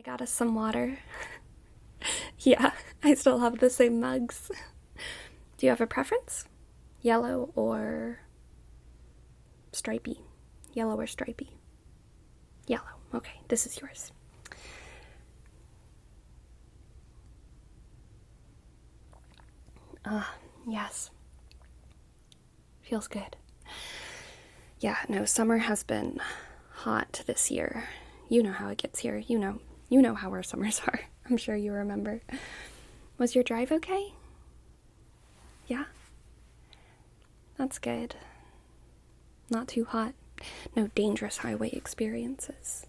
I got us some water. Yeah, I still have the same mugs. Do you have a preference? Yellow or stripy? Yellow or stripy? Yellow. Okay, this is yours. Yes. Feels good. Yeah, no, summer has been hot this year. You know how it gets here. You know how our summers are. I'm sure you remember. Was your drive okay? Yeah? That's good. Not too hot. No dangerous highway experiences.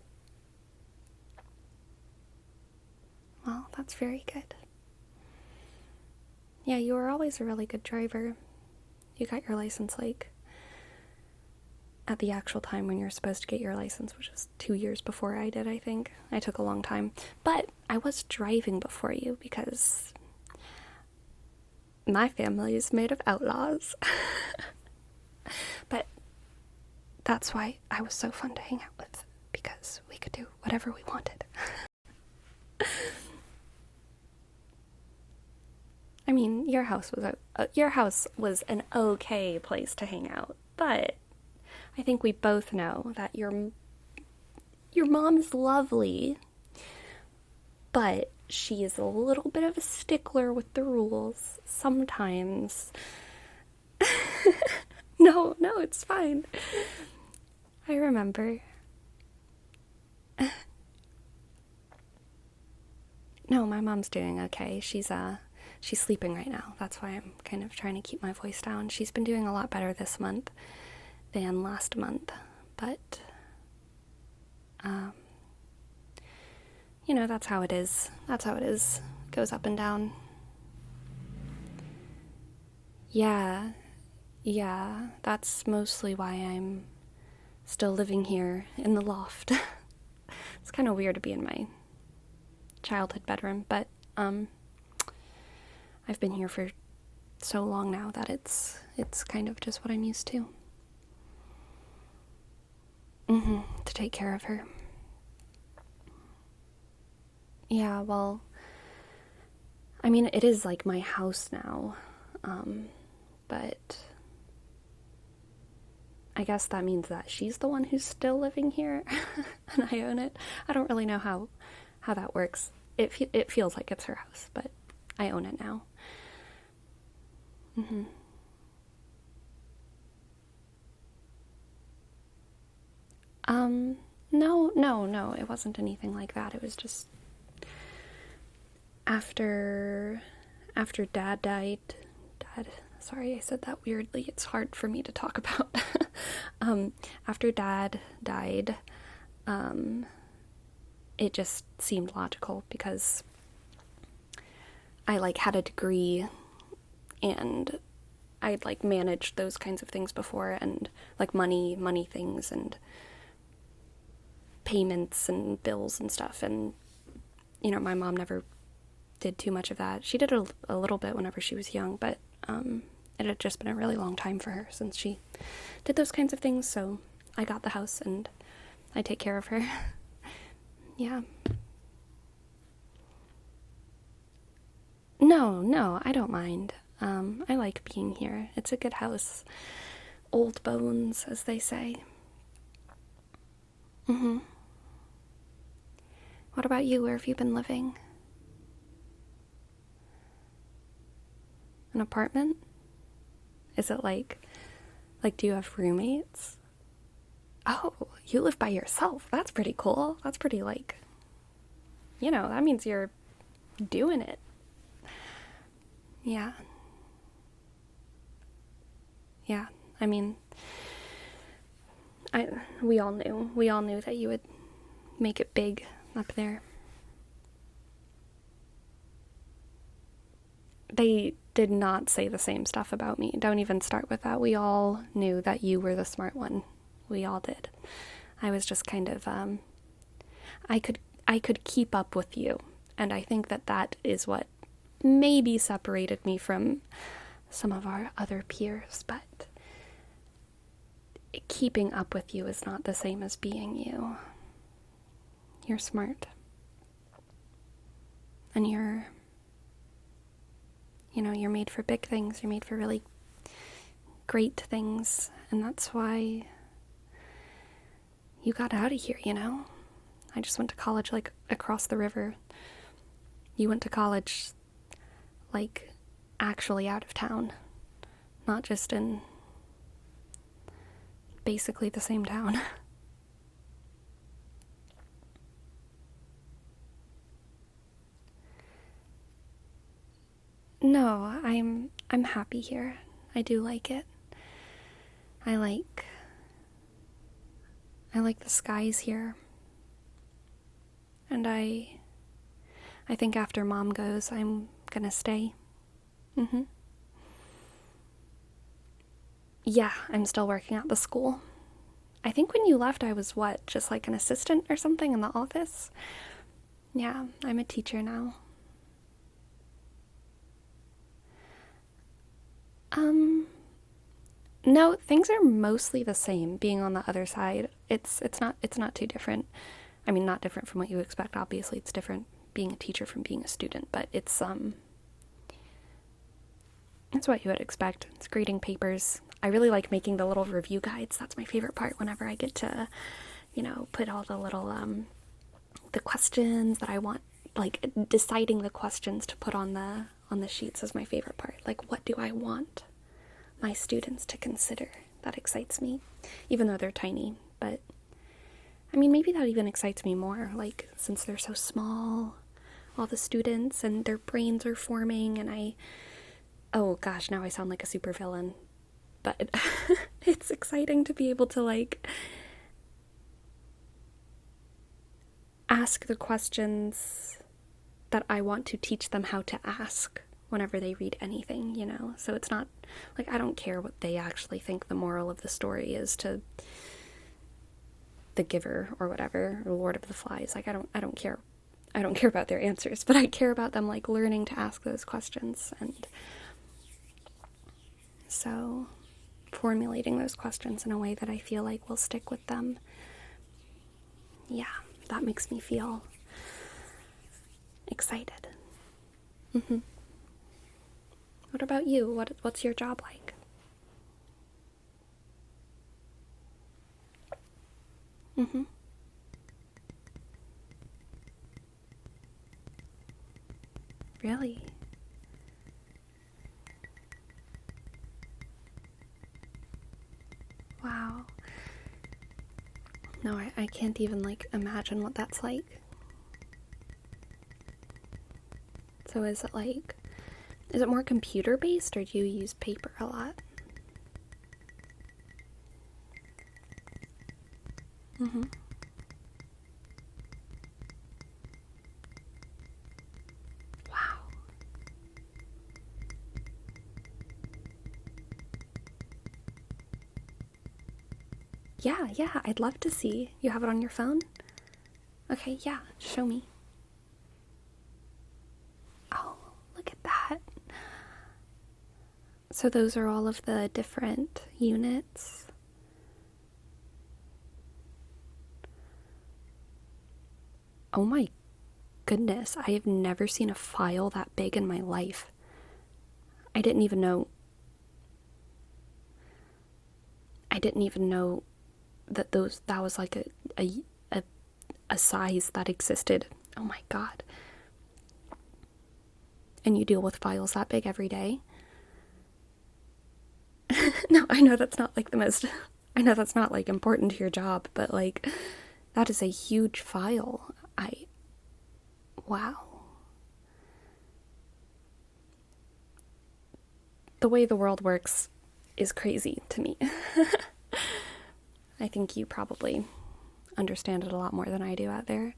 Well, that's very good. Yeah, you were always a really good driver. You got your license, like, at the actual time when you're supposed to get your license, which was 2 years before I did, I think. I took a long time. But I was driving before you because my family is made of outlaws. But that's why I was so fun to hang out with, because we could do whatever we wanted. I mean, your house was an okay place to hang out, but I think we both know that your mom is lovely, but she is a little bit of a stickler with the rules sometimes. No, no, it's fine. I remember. No, my mom's doing okay. She's sleeping right now. That's why I'm kind of trying to keep my voice down. She's been doing a lot better this month than last month, but that's how it is. That's how it is. Goes up and down. Yeah, yeah, that's mostly why I'm still living here in the loft. It's kind of weird to be in my childhood bedroom, but I've been here for so long now that it's kind of just what I'm used to. To take care of her. Yeah, well, I mean, it is like my house now, but I guess that means that she's the one who's still living here and I own it. I don't really know how that works. It feels like it's her house, but I own it now. No, it wasn't anything like that. It was just after Dad died. Dad, sorry, I said that weirdly. It's hard for me to talk about. After Dad died, it just seemed logical because I had a degree and I'd managed those kinds of things before, and money things and payments and bills and stuff, and my mom never did too much of that. She did a little bit whenever she was young, but it had just been a really long time for her since she did those kinds of things, so I got the house and I take care of her. Yeah. No, I don't mind. I like being here. It's a good house. Old bones, as they say. What about you? Where have you been living? An apartment? Is it do you have roommates? Oh, you live by yourself. That's pretty cool. That's pretty that means you're doing it. Yeah. Yeah. I mean, we all knew that you would make it big up there. They did not say the same stuff about me. Don't even start with that. We all knew that you were the smart one. We all did. I was just kind of I could keep up with you, and I think that is what maybe separated me from some of our other peers, but keeping up with you is not the same as being you. You're smart. And you're made for big things. You're made for really great things. And that's why you got out of here, I just went to college, like, across the river. You went to college, like, actually out of town. Not just in basically the same town. No, I'm happy here. I do like it. I like the skies here. And I think after Mom goes, I'm gonna stay. Yeah, I'm still working at the school. I think when you left, I was just like an assistant or something in the office? Yeah, I'm a teacher now. No, things are mostly the same being on the other side. It's not too different. I mean, not different from what you expect, obviously. It's different being a teacher from being a student, but it's what you would expect. It's grading papers. I really like making the little review guides. That's my favorite part whenever I get to, put all the little the questions that I want, like deciding the questions to put on the sheets is my favorite part. Like, what do I want my students to consider? That excites me, even though they're tiny. But I mean, maybe that even excites me more, like, since they're so small, all the students, and their brains are forming, and oh gosh, now I sound like a supervillain. But it's exciting to be able to, like, ask the questions that I want to teach them how to ask whenever they read anything, So it's not, like, I don't care what they actually think the moral of the story is to The Giver or whatever, or Lord of the Flies. Like, I don't care. I don't care about their answers, but I care about them, like, learning to ask those questions. And so formulating those questions in a way that I feel like will stick with them. Yeah, that makes me feel excited. What about you? What's your job like? Really? Wow. No, I can't even, like, imagine what that's like. So is it more computer based, or do you use paper a lot? Wow. Yeah, I'd love to see. You have it on your phone? Okay, yeah, show me. Oh, look at that. So those are all of the different units. Oh my goodness, I have never seen a file that big in my life. I didn't even know that was like a size that existed. Oh my god. And you deal with files that big every day? No, I know that's not like important to your job, but, like, that is a huge file. Wow. The way the world works is crazy to me. I think you probably understand it a lot more than I do out there.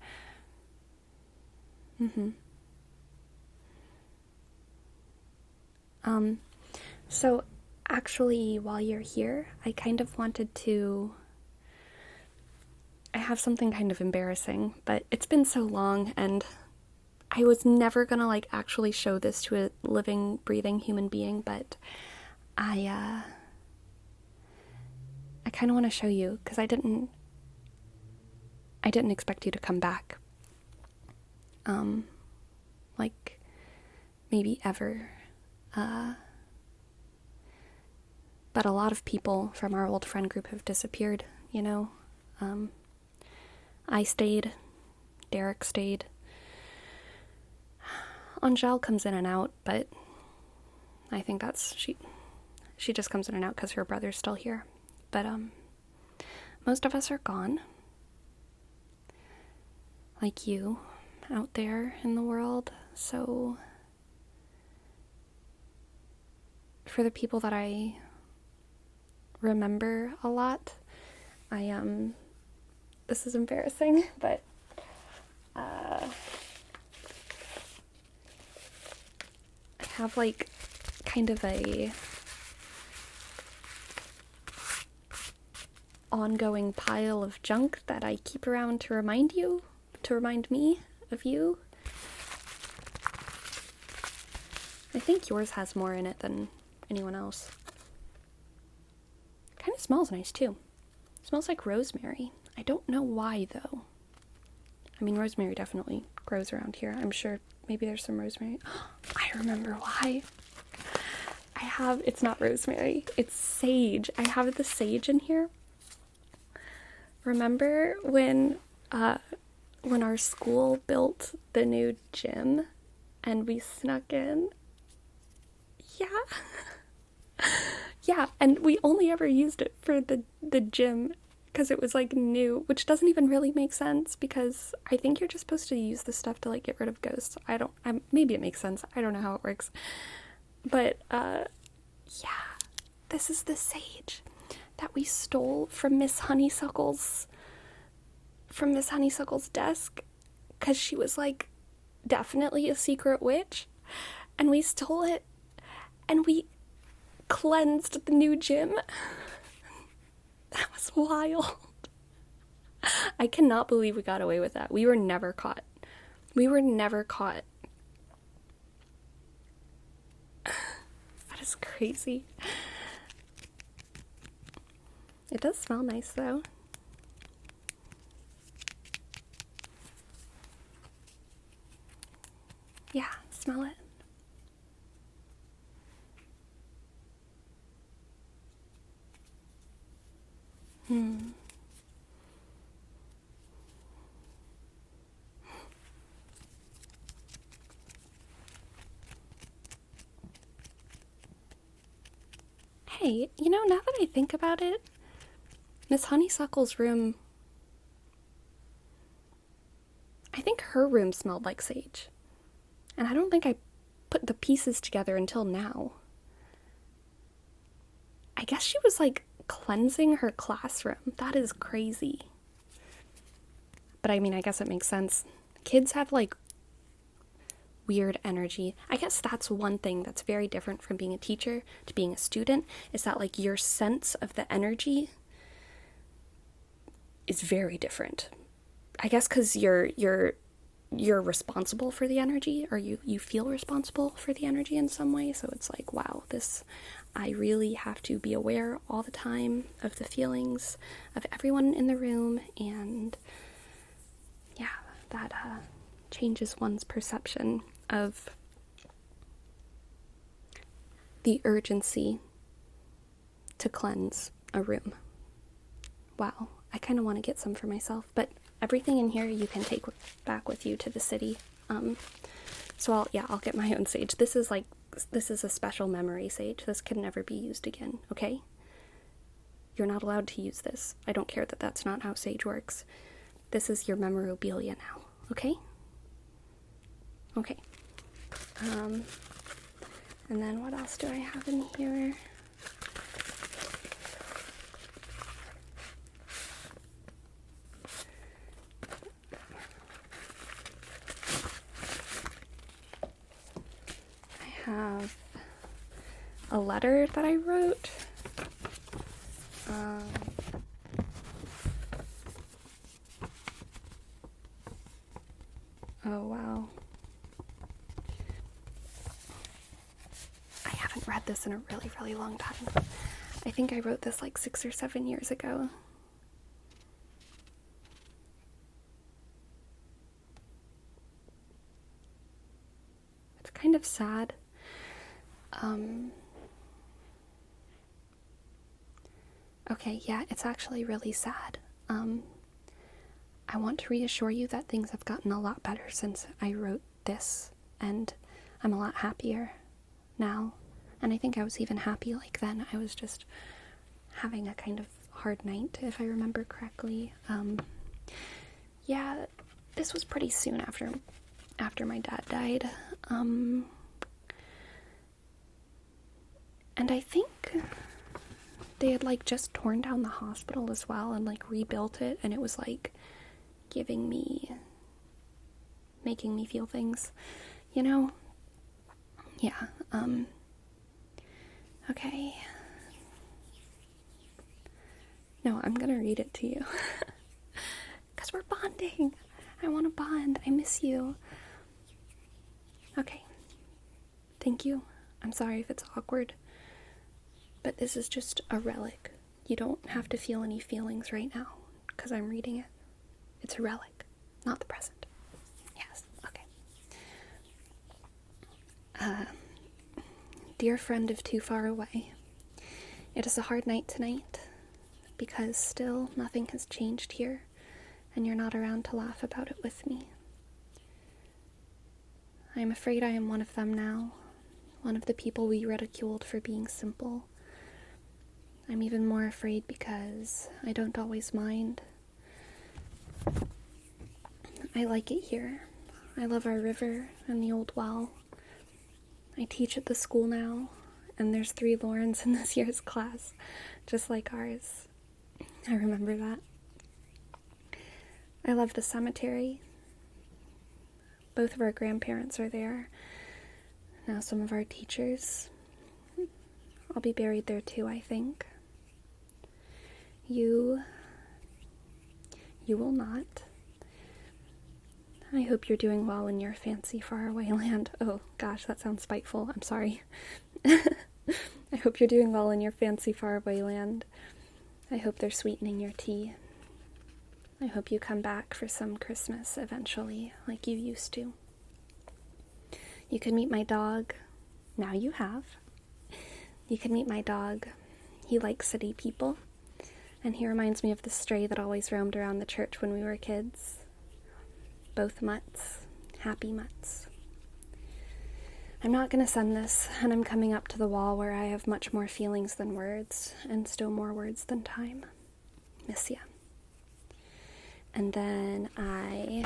So actually, while you're here, I kind of wanted to... I have something kind of embarrassing, but it's been so long, and I was never gonna, like, actually show this to a living, breathing human being, but I kind of want to show you, because I didn't expect you to come back. like, maybe ever. But a lot of people from our old friend group have disappeared, you know? I stayed. Derek stayed. Angèle comes in and out, but I think that's... She just comes in and out because her brother's still here. But, most of us are gone. Like you, out there in the world. So, for the people that I remember a lot, this is embarrassing, but, I have, like, kind of a ongoing pile of junk that I keep around to remind me of you. I think yours has more in it than anyone else. Kind of smells nice too. It smells like rosemary. I don't know why though. I mean, rosemary definitely grows around here. I'm sure maybe there's some rosemary. I remember why. It's not rosemary, it's sage. I have the sage in here. Remember when our school built the new gym and we snuck in? Yeah. Yeah, and we only ever used it for the gym because it was like new, which doesn't even really make sense because I think you're just supposed to use this stuff to like get rid of ghosts. Maybe it makes sense. I don't know how it works. But yeah, this is the sage that we stole from Miss Honeysuckle's desk because she was like definitely a secret witch, and we stole it and we cleansed the new gym. That was wild. I cannot believe we got away with that. We were never caught. That is crazy. It does smell nice though. Yeah, smell it. Hey, you know, now that I think about it, Miss Honeysuckle's room, I think her room smelled like sage. And I don't think I put the pieces together until now. I guess she was like cleansing her classroom. That is crazy. But I mean, I guess it makes sense. Kids have like weird energy. I guess that's one thing that's very different from being a teacher to being a student, is that like your sense of the energy is very different. I guess because you're responsible for the energy, or you feel responsible for the energy in some way. So it's like, wow, I really have to be aware all the time of the feelings of everyone in the room, and yeah, that changes one's perception of the urgency to cleanse a room. Wow, I kind of want to get some for myself, but everything in here you can take back with you to the city. So I'll get my own sage. This is a special memory sage. This can never be used again, okay? You're not allowed to use this. I don't care that that's not how sage works. This is your memorabilia now, okay? Okay. And then what else do I have in here? I have a letter that I wrote. Oh wow. I haven't read this in a really, really long time. I think I wrote this like 6 or 7 years ago. It's kind of sad. Okay, yeah, it's actually really sad. I want to reassure you that things have gotten a lot better since I wrote this, and I'm a lot happier now. And I think I was even happy like then. I was just having a kind of hard night, if I remember correctly. Yeah, this was pretty soon after my dad died. And I think they had like just torn down the hospital as well and like rebuilt it, and it was like making me feel things, you know? Yeah, okay. No, I'm gonna read it to you. Because we're bonding. I want to bond. I miss you. Okay. Thank you. I'm sorry if it's awkward. But this is just a relic. You don't have to feel any feelings right now, because I'm reading it. It's a relic, not the present. Yes, okay. Dear friend of too far away, it is a hard night tonight, because still nothing has changed here, and you're not around to laugh about it with me. I am afraid I am one of them now, one of the people we ridiculed for being simple. I'm even more afraid because I don't always mind. I like it here. I love our river and the old well. I teach at the school now, and there's 3 Laurens in this year's class, just like ours. I remember that. I love the cemetery. Both of our grandparents are there. Now some of our teachers. I'll be buried there too, I think. You will not. I hope you're doing well in your fancy faraway land. Oh gosh, that sounds spiteful. I'm sorry. I hope you're doing well in your fancy faraway land. I hope they're sweetening your tea. I hope you come back for some Christmas eventually, like you used to. You can meet my dog. Now you have. You can meet my dog. He likes city people. And he reminds me of the stray that always roamed around the church when we were kids. Both mutts. Happy mutts. I'm not going to send this, and I'm coming up to the wall where I have much more feelings than words, and still more words than time. Miss ya. And then I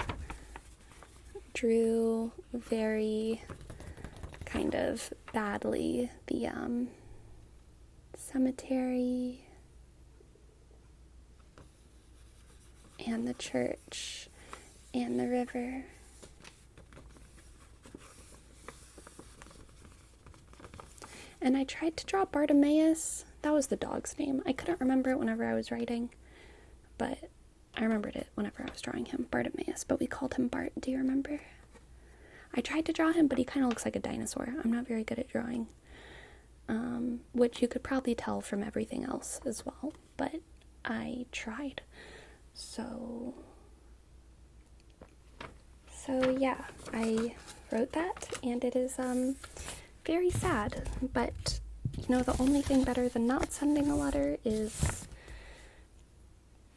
drew very kind of badly the cemetery and the church and the river. And I tried to draw Bartimaeus. That was the dog's name. I couldn't remember it whenever I was writing, but I remembered it whenever I was drawing him, Bartimaeus, but we called him Bart. Do you remember? I tried to draw him, but he kind of looks like a dinosaur. I'm not very good at drawing, which you could probably tell from everything else as well, but I tried. So yeah, I wrote that, and it is very sad, but you know, the only thing better than not sending a letter is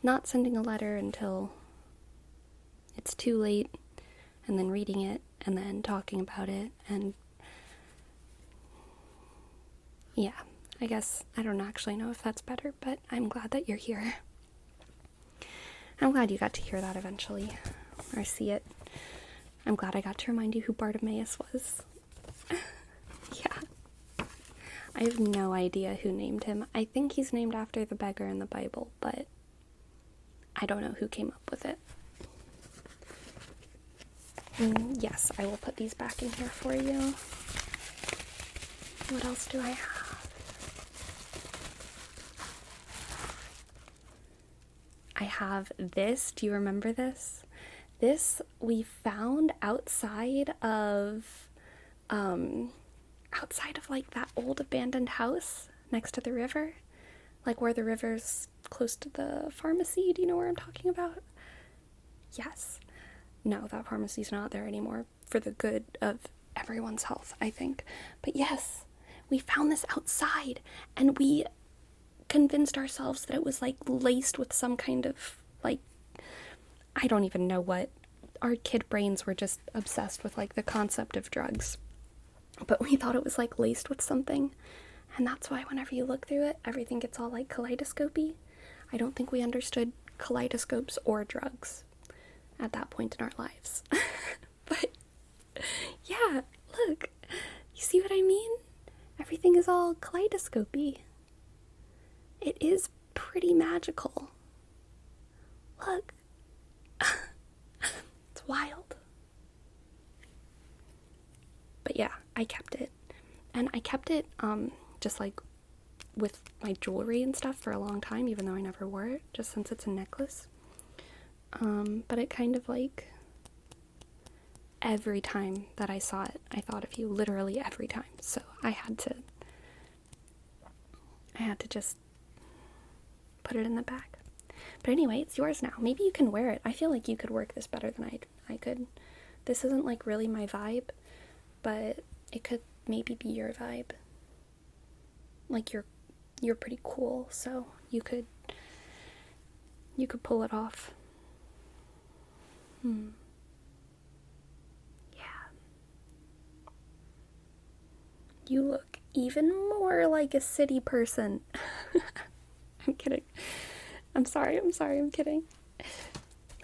not sending a letter until it's too late, and then reading it, and then talking about it, and yeah, I guess I don't actually know if that's better, but I'm glad that you're here. I'm glad you got to hear that eventually, or see it. I'm glad I got to remind you who Bartimaeus was. Yeah. I have no idea who named him. I think he's named after the beggar in the Bible, but I don't know who came up with it. Yes, I will put these back in here for you. What else do I have? I have this. Do you remember this? This we found outside of like that old abandoned house next to the river, like where the river's close to the pharmacy. Do you know where I'm talking about? Yes. No, that pharmacy's not there anymore, for the good of everyone's health, I think. But yes, we found this outside, and we convinced ourselves that it was like laced with some kind of like, I don't even know what. Our kid brains were just obsessed with like the concept of drugs, but we thought it was like laced with something. And that's why whenever you look through it, everything gets all like kaleidoscopy. I don't think we understood kaleidoscopes or drugs at that point in our lives. But yeah, look, you see what I mean? Everything is all kaleidoscopy. It is pretty magical. Look. It's wild. But yeah, I kept it. And I kept it just like with my jewelry and stuff for a long time, even though I never wore it, just since it's a necklace. But it kind of like, every time that I saw it, I thought of you, literally every time. So I had to just put it in the bag. But anyway, it's yours now. Maybe you can wear it. I feel like you could work this better than I could. This isn't like really my vibe, but it could maybe be your vibe. Like you're pretty cool, so you could pull it off. Yeah. You look even more like a city person. I'm kidding. I'm sorry, I'm kidding.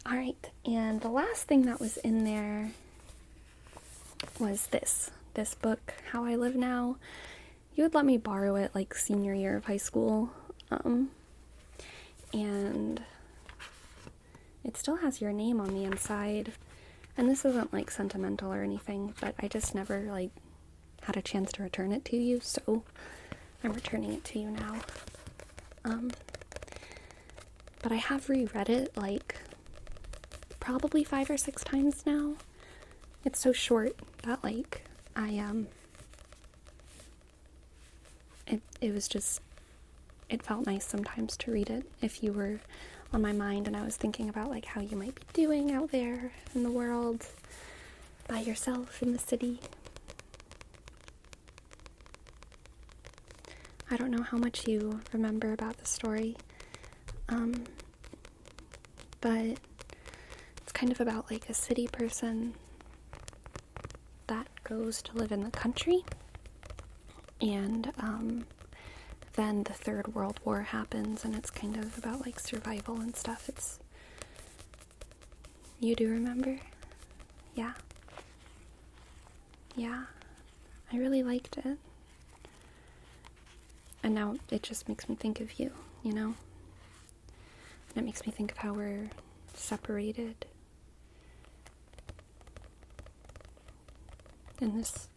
Alright, and the last thing that was in there was this book, How I Live Now. You would let me borrow it like senior year of high school, and it still has your name on the inside, and this isn't like sentimental or anything, but I just never like had a chance to return it to you, so I'm returning it to you now. But I have reread it like probably 5 or 6 times now. It's so short that like it was just, it felt nice sometimes to read it if you were on my mind and I was thinking about like how you might be doing out there in the world by yourself in the city. I don't know how much you remember about the story, but it's kind of about like a city person that goes to live in the country, and then the Third World War happens, and it's kind of about like survival and stuff. You do remember? Yeah. I really liked it. And now it just makes me think of you, you know? And it makes me think of how we're separated in this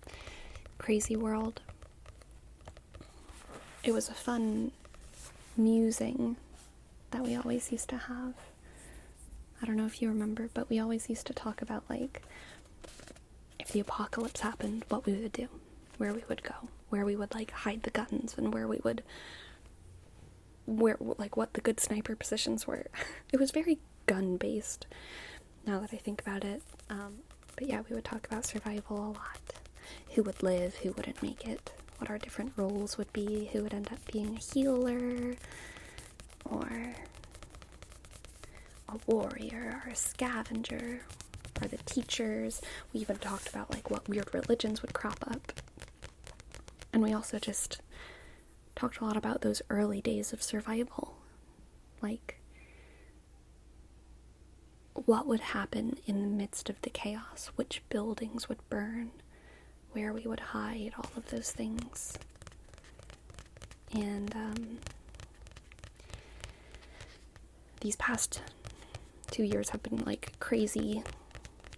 crazy world. It was a fun musing that we always used to have. I don't know if you remember, but we always used to talk about, like, if the apocalypse happened, what we would do, where we would go, where we would, like, hide the guns, and what the good sniper positions were. It was very gun-based, now that I think about it. But yeah, we would talk about survival a lot. Who would live, who wouldn't make it, what our different roles would be, who would end up being a healer, or a warrior, or a scavenger, or the teachers. We even talked about, like, what weird religions would crop up. And we also just talked a lot about those early days of survival. Like, what would happen in the midst of the chaos, which buildings would burn, where we would hide, all of those things. And these past 2 years have been, like, crazy,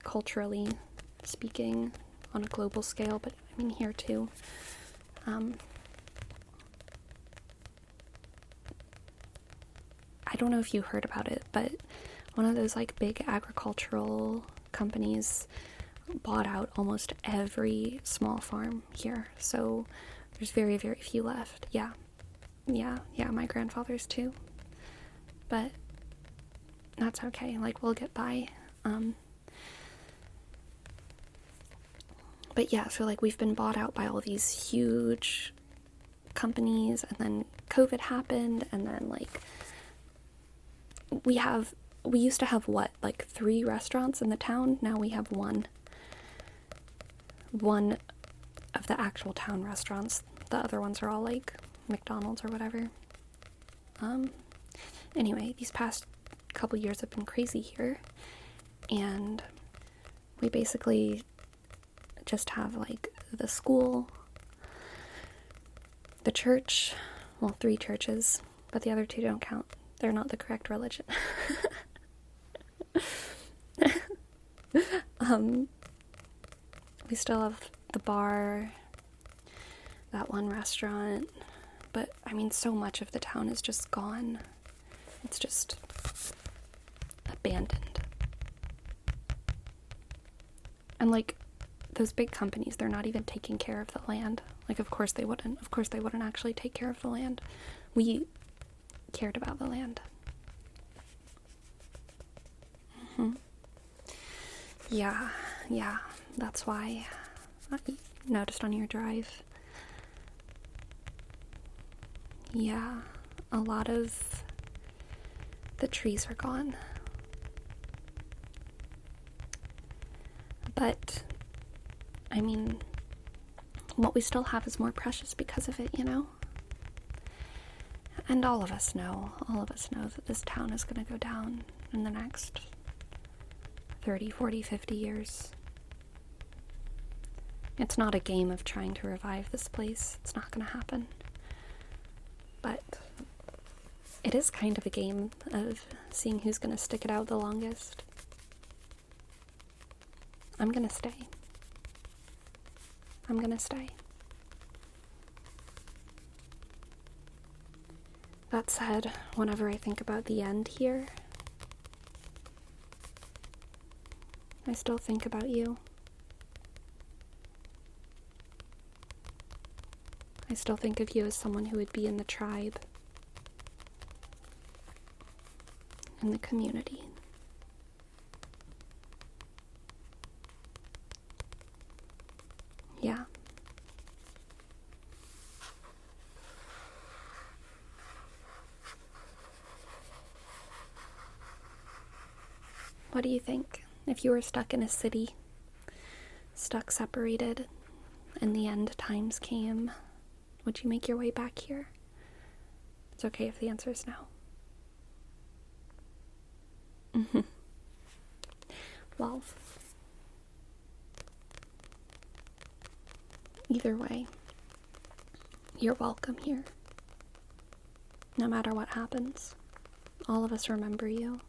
culturally speaking, on a global scale, but I mean here too. I don't know if you heard about it, but one of those, like, big agricultural companies bought out almost every small farm here, so there's very, very few left. Yeah, my grandfather's too, but that's okay, like, we'll get by. But yeah, so like we've been bought out by all these huge companies, and then COVID happened, and then like we used to have what, like 3 restaurants in the town. Now we have one of the actual town restaurants. The other ones are all like McDonald's or whatever. Anyway, these past couple years have been crazy here, and we basically just have like the school, the church, well, 3 churches, but the other 2 don't count. They're not the correct religion. We still have the bar, that one restaurant, but I mean, so much of the town is just gone. It's just abandoned. And like, those big companies, they're not even taking care of the land. Like, of course they wouldn't. Of course they wouldn't actually take care of the land. We cared about the land. Yeah, that's why I noticed on your drive. Yeah, a lot of the trees are gone. But, I mean, what we still have is more precious because of it, you know? And all of us know that this town is going to go down in the next 30, 40, 50 years. It's not a game of trying to revive this place. It's not going to happen. But it is kind of a game of seeing who's going to stick it out the longest. I'm going to stay. That said, whenever I think about the end here, I still think about you. I still think of you as someone who would be in the tribe, in the community. Yeah. What do you think? If you were stuck in a city, stuck separated, and the end times came, would you make your way back here? It's okay if the answer is no. Well, either way, you're welcome here. No matter what happens, all of us remember you.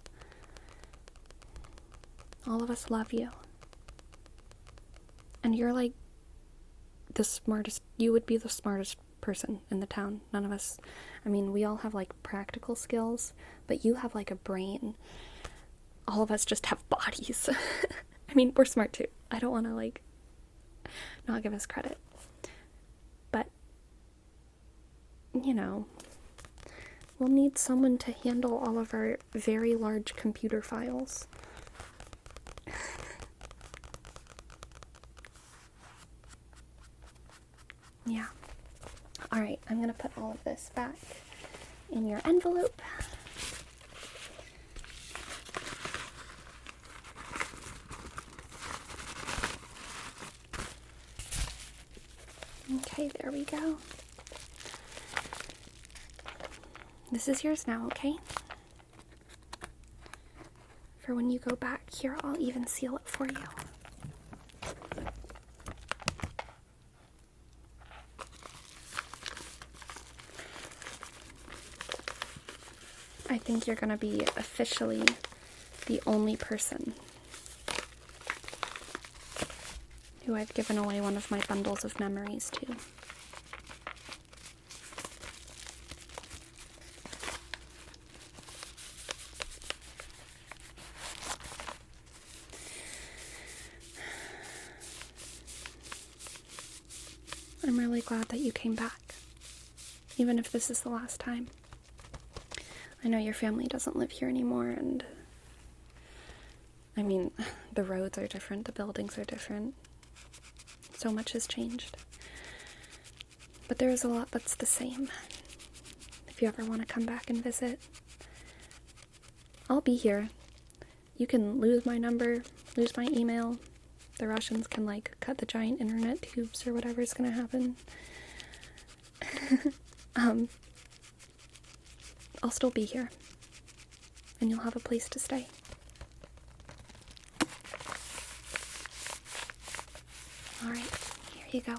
All of us love you. And you're like the smartest, you would be the smartest person in the town. None of us, I mean, we all have like practical skills, but you have like a brain. All of us just have bodies. I mean, we're smart too. I don't want to like not give us credit. But, you know, we'll need someone to handle all of our very large computer files. Yeah. Alright, I'm gonna put all of this back in your envelope. Okay, there we go. This is yours now, okay? For when you go back here, I'll even seal it for you. I think you're gonna be officially the only person who I've given away one of my bundles of memories to. I'm really glad that you came back, even if this is the last time. I know your family doesn't live here anymore, and I mean, the roads are different, the buildings are different. so much has changed. But there is a lot that's the same. If you ever want to come back and visit, I'll be here. You can lose my number, lose my email. The Russians can, like, cut the giant internet tubes or whatever's gonna happen. I'll still be here. And you'll have a place to stay. Alright, here you go.